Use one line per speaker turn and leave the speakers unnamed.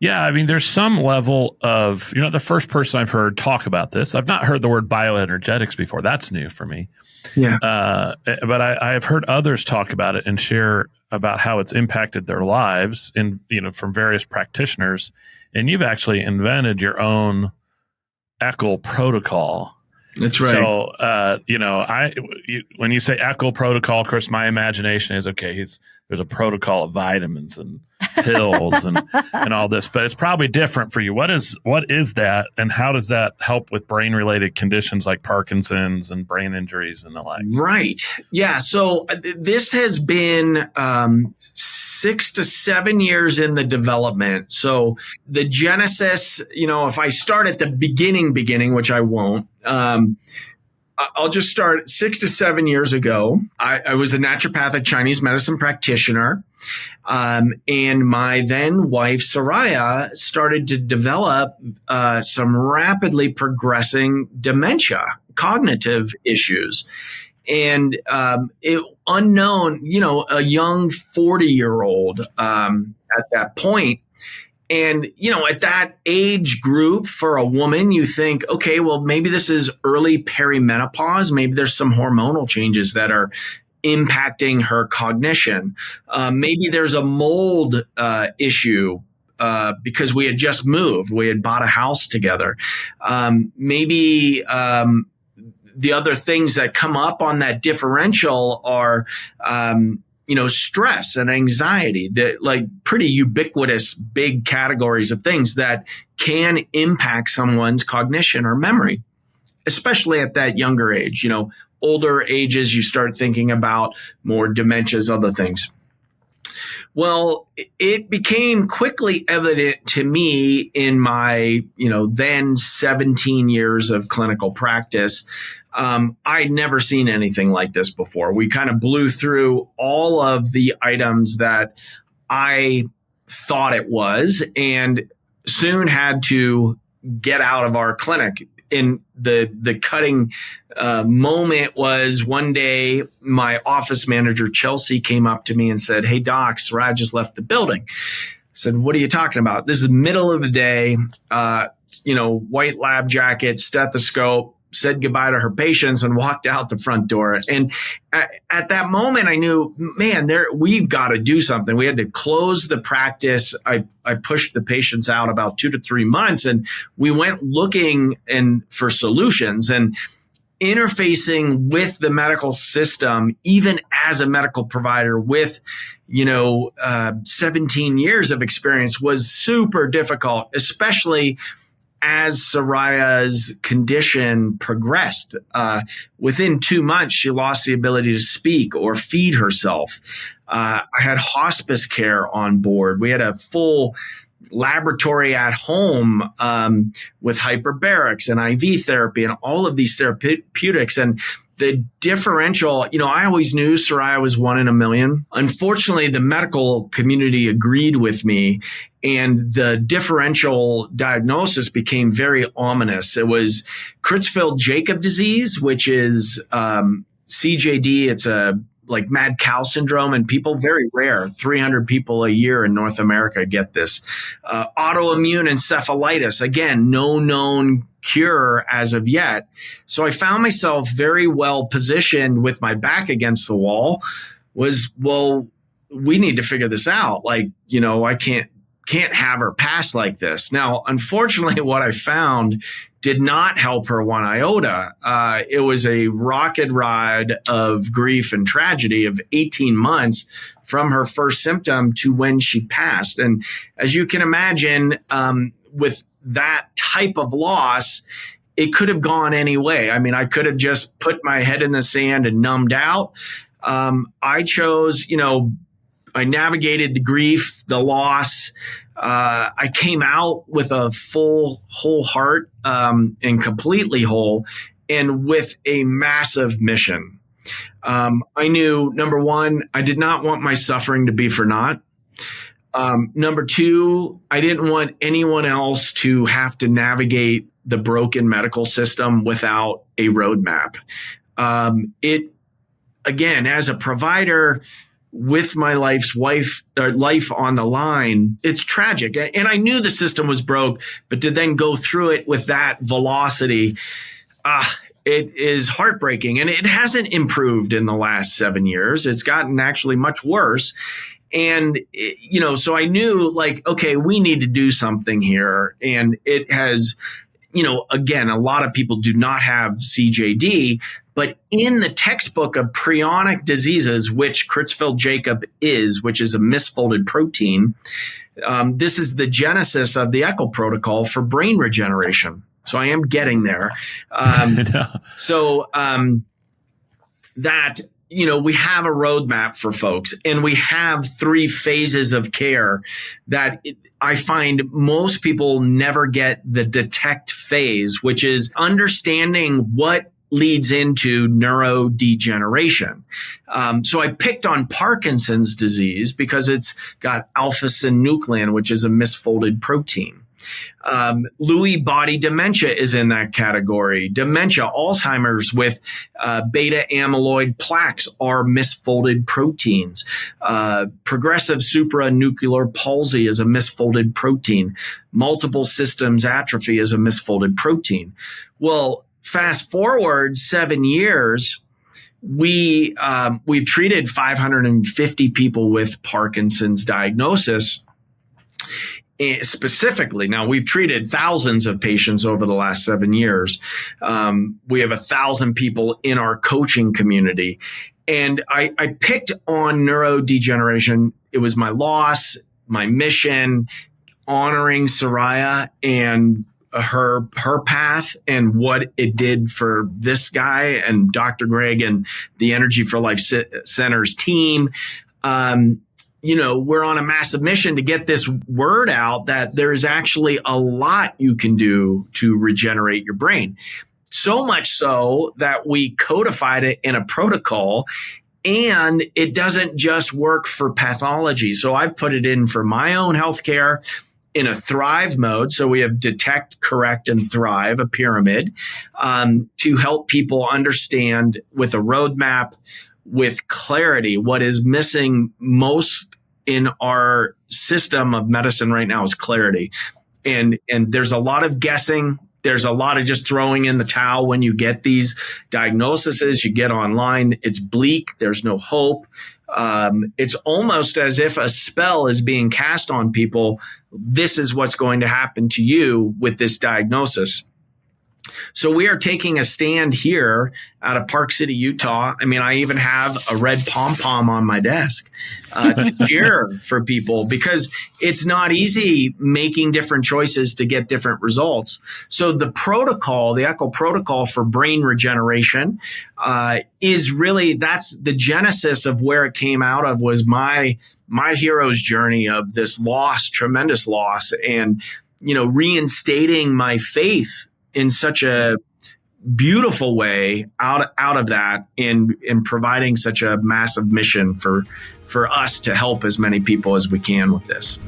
Yeah, I mean, there's some level of, you're not the first person I've heard talk about this. I've not heard the word bioenergetics before. That's new for me.
Yeah.
But I have heard others talk about it and share about how it's impacted their lives from various practitioners. And you've actually invented your own Eckel protocol.
That's right.
So, when you say Eckel protocol, of course, my imagination is, okay, there's a protocol of vitamins and pills and all this, but it's probably different for you. What is that, and how does that help with brain-related conditions like Parkinson's and brain injuries and the like?
Right. Yeah. So this has been 6 to 7 years in the development. So the genesis, if I start at the beginning, which I won't, I'll just start 6 to 7 years ago. I was a naturopathic Chinese medicine practitioner. And my then wife, Soraya, started to develop some rapidly progressing dementia, cognitive issues. And unknown, a young 40-year-old at that point. And, at that age group for a woman, you think, okay, well, maybe this is early perimenopause. Maybe there's some hormonal changes that are impacting her cognition. Maybe there's a mold issue because we had just moved. We had bought a house together. Maybe the other things that come up on that differential are stress and anxiety, that like pretty ubiquitous big categories of things that can impact someone's cognition or memory, especially at that younger age. Older ages, you start thinking about more dementias, other things. Well, it became quickly evident to me in my, then 17 years of clinical practice. I'd never seen anything like this before. We kind of blew through all of the items that I thought it was and soon had to get out of our clinic. And the cutting moment was one day my office manager, Chelsea, came up to me and said, "Hey, Doc, Soraya just left the building." I said, "What are you talking about?" This is middle of the day, white lab jacket, stethoscope, said goodbye to her patients and walked out the front door. And at that moment, I knew, man, we've got to do something. We had to close the practice. I pushed the patients out about 2 to 3 months, and we went looking for solutions and interfacing with the medical system, even as a medical provider with, 17 years of experience, was super difficult, especially as Soraya's condition progressed. Within 2 months, she lost the ability to speak or feed herself. I had hospice care on board. We had a full laboratory at home with hyperbarics and IV therapy and all of these therapeutics. And the differential, I always knew Soraya was 1 in a million. Unfortunately, the medical community agreed with me, and the differential diagnosis became very ominous. It was Creutzfeldt-Jakob disease, which is CJD. It's like mad cow syndrome, and people, very rare, 300 people a year in North America get this. Autoimmune encephalitis, again, no known cure as of yet. So I found myself very well positioned with my back against the wall. We need to figure this out. I can't have her pass like this. Now, unfortunately, what I found did not help her one iota. It was a rocket ride of grief and tragedy of 18 months from her first symptom to when she passed. And as you can imagine, with that type of loss, it could have gone any way. I mean, I could have just put my head in the sand and numbed out. I chose, I navigated the grief, the loss. I came out with a whole heart and completely whole, and with a massive mission. I knew, number one, I did not want my suffering to be for naught. Number two, I didn't want anyone else to have to navigate the broken medical system without a roadmap. Again, as a provider, with my life on the line, it's tragic. And I knew the system was broke, but to then go through it with that velocity, it is heartbreaking. And it hasn't improved in the last 7 years. It's gotten actually much worse. And, so I knew like, okay, we need to do something here. And it has, again, a lot of people do not have CJD, but in the textbook of prionic diseases, which Creutzfeldt-Jakob is, which is a misfolded protein, this is the genesis of the Eckel protocol for brain regeneration. So I am getting there. That, we have a roadmap for folks, and we have 3 phases of care that I find most people never get the detect phase, which is understanding what leads into neurodegeneration. So I picked on Parkinson's disease because it's got alpha-synuclein, which is a misfolded protein. Lewy body dementia is in that category. Dementia, Alzheimer's with beta amyloid plaques are misfolded proteins. Progressive supranuclear palsy is a misfolded protein. Multiple systems atrophy is a misfolded protein. Well, fast forward 7 years, we've treated 550 people with Parkinson's diagnosis. Specifically, now we've treated thousands of patients over the last 7 years. We have 1,000 people in our coaching community. And I picked on neurodegeneration. It was my loss, my mission, honoring Soraya and her path and what it did for this guy and Dr. Greg and the Energy for Life Center's team. We're on a massive mission to get this word out that there's actually a lot you can do to regenerate your brain. So much so that we codified it in a protocol, and it doesn't just work for pathology. So I've put it in for my own healthcare in a thrive mode. So we have detect, correct, and thrive, a pyramid, to help people understand with a roadmap, with clarity. What is missing most in our system of medicine right now is clarity. And there's a lot of guessing. There's a lot of just throwing in the towel when you get these diagnoses. You get online, it's bleak. There's no hope. It's almost as if a spell is being cast on people. This is what's going to happen to you with this diagnosis. So we are taking a stand here out of Park City, Utah. I mean, I even have a red pom-pom on my desk to cheer for people, because it's not easy making different choices to get different results. So the protocol, the Eckel protocol for brain regeneration, is really, that's the genesis of where it came out of, was my hero's journey of this loss, tremendous loss, and, reinstating my faith in such a beautiful way out of that, in providing such a massive mission for us to help as many people as we can with this.